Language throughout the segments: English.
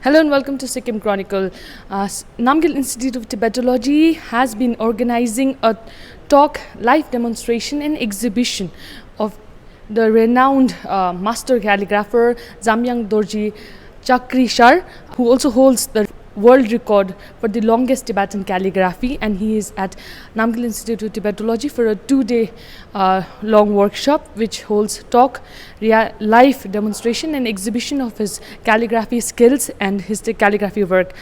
Hello and welcome to Sikkim Chronicle. Namgyal Institute of Tibetology has been organizing a talk, live demonstration and exhibition of the renowned master calligrapher Jamyang Dorjee Chakrishar, who also holds the world record for the longest Tibetan calligraphy, and he is at Namgyal Institute of Tibetology for a 2-day long workshop which holds talk, live demonstration and exhibition of his calligraphy skills and his calligraphy work.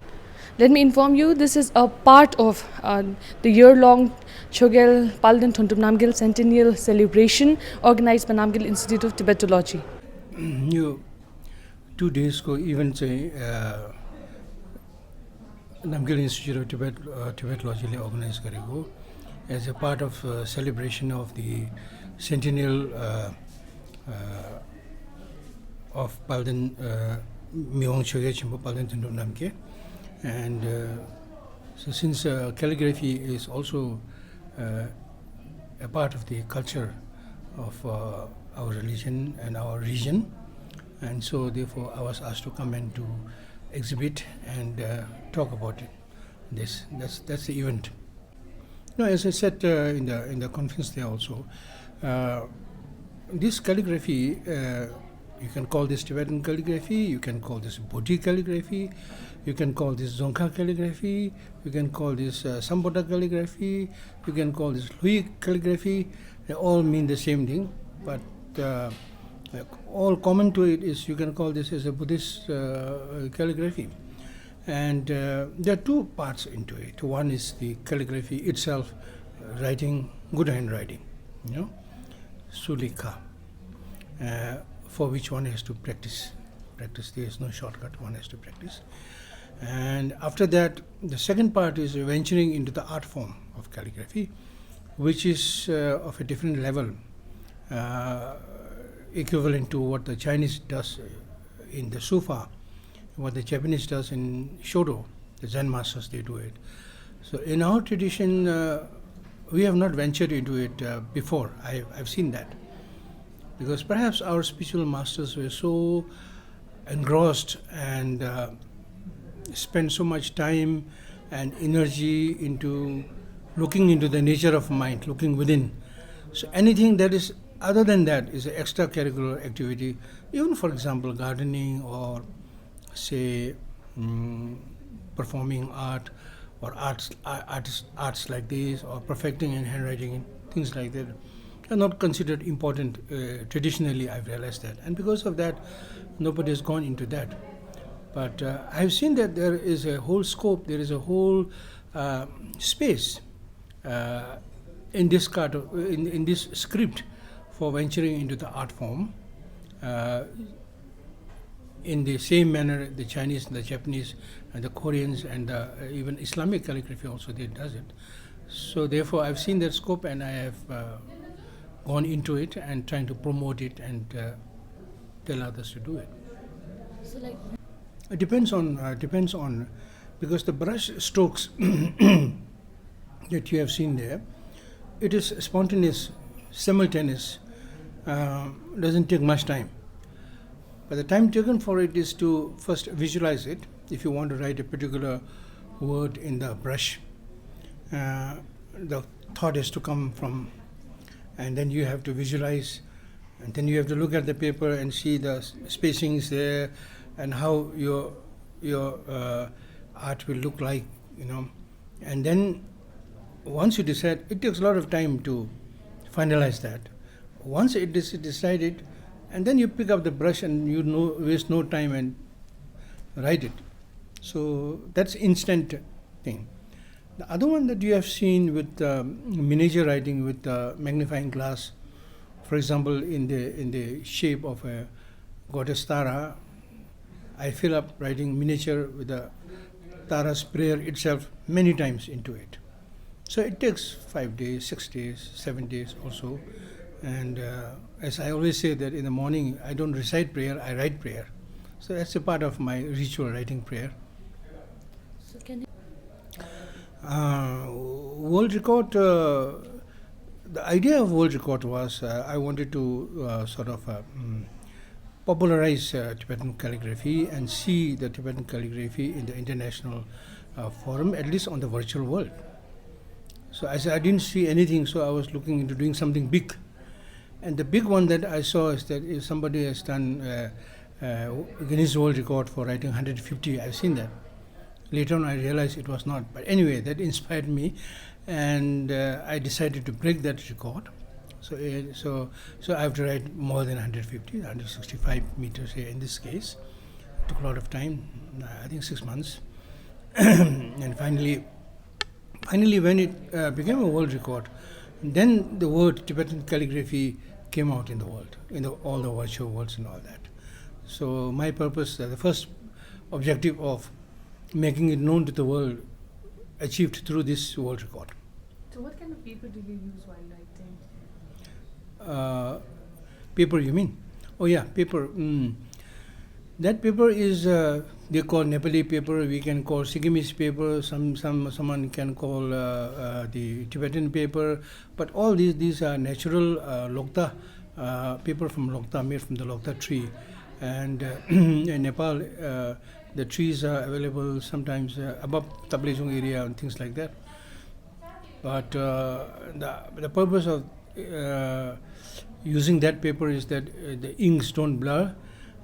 Let me inform you, this is a part of the year-long Chogyal, Palden, Thondup, Namgyal Centennial celebration organized by Namgyal Institute of Tibetology. You 2 days ago event Namgyal Institute of Tibetology le organize kareko as a part of celebration of the Centennial of Palden Miwang Chogyal Chimbo Palden Thondup Namke. And so since calligraphy is also a part of the culture of our religion and our region, and so therefore I was asked to come and to exhibit and talk about it. That's the event. Now, as I said in the conference there also, this calligraphy, you can call this Tibetan calligraphy, you can call this Bodhi calligraphy, you can call this Dzongkha calligraphy, you can call this Sambodha calligraphy, you can call this Hui calligraphy. They all mean the same thing, but all common to it is you can call this as a Buddhist calligraphy. And there are two parts into it. One is the calligraphy itself, writing, good handwriting, sulika, for which one has to practice. There is no shortcut, one has to practice. And after that, the second part is venturing into the art form of calligraphy, which is of a different level, equivalent to what the Chinese does in the Sufa, what the Japanese does in Shodo, the Zen masters, they do it. So in our tradition, we have not ventured into it before. I've seen that. Because perhaps our spiritual masters were so engrossed and spent so much time and energy into looking into the nature of mind, looking within. So anything that is other than that is an extracurricular activity, even for example gardening or say performing art or arts like this, or perfecting and handwriting and things like that are not considered important traditionally. I've realized that, and because of that nobody has gone into that. But I've seen that there is a whole scope, there is a whole space in this in this script for venturing into the art form in the same manner the Chinese and the Japanese and the Koreans and even Islamic calligraphy also they does it. So therefore I've seen that scope and I have gone into it and trying to promote it and tell others to do it. So like It depends on because the brush strokes that you have seen there, it is spontaneous, simultaneous, doesn't take much time. But the time taken for it is to first visualize it. If you want to write a particular word in the brush, the thought has to come from, and then you have to visualize, and then you have to look at the paper and see the spacings there and how your art will look like, and then once you decide, it takes a lot of time to finalize that. Once it is decided, and then you pick up the brush and waste no time and write it. So that's instant thing. The other one that you have seen with miniature writing with magnifying glass, for example, in the shape of a goddess Tara, I fill up writing miniature with the Tara's prayer itself many times into it. So it takes 5 days, 6 days, 7 days also. And as I always say that in the morning, I don't recite prayer, I write prayer. So that's a part of my ritual, writing prayer. So can you world record, the idea of world record was I wanted to popularize Tibetan calligraphy and see the Tibetan calligraphy in the international forum, at least on the virtual world. So I said I didn't see anything, so I was looking into doing something big. And the big one that I saw is that if somebody has done Guinness World Record for writing 150, I've seen that. Later on I realized it was not. But anyway, that inspired me, and I decided to break that record. So I have to write more than 150, 165 meters here in this case. It took a lot of time, I think 6 months. And finally when it became a world record, then the word Tibetan calligraphy came out in the world, in all the virtual worlds and all that. So my purpose, the first objective of making it known to the world, achieved through this world record. So what kind of paper do you use while writing? Paper, you mean? Oh yeah, paper. That paper is they call Nepali paper. We can call Sikkimese paper. Someone can call the Tibetan paper. But all these are natural lokta paper from lokta, made from the lokta tree. And in Nepal, the trees are available sometimes above Tablejung area and things like that. But the purpose of using that paper is that the inks don't blur,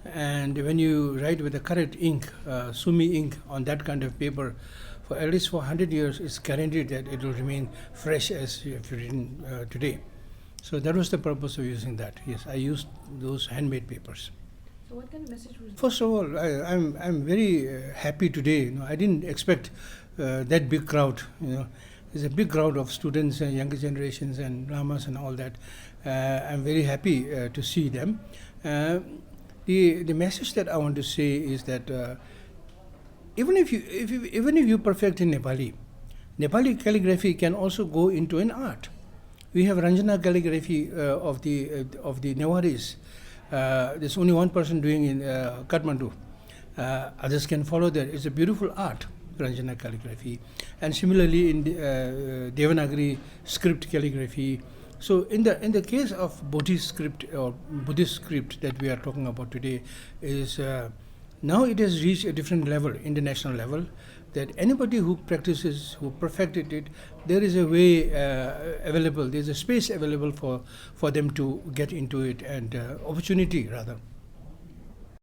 and when you write with the correct ink, sumi ink, on that kind of paper, for at least for 100 years, it's guaranteed that it will remain fresh as if you written today. So that was the purpose of using that. Yes, I used those handmade papers. So what kind of message was? First of all, I'm very happy today. You know, I didn't expect that big crowd. You know, there's a big crowd of students and younger generations and lamas and all that. I'm very happy to see them. The message that I want to say is that even if you perfect in Nepali calligraphy can also go into an art. We have Ranjana calligraphy of the Newaris. There's only one person doing in Kathmandu. Others can follow that. It's a beautiful art, Ranjana calligraphy. And similarly in the Devanagari script calligraphy. So in the case of Bodhi script or Buddhist script that we are talking about today, is now it has reached a different level, international level, that anybody who practices, who perfected it, there is a way available, there's a space available for them to get into it, and opportunity rather.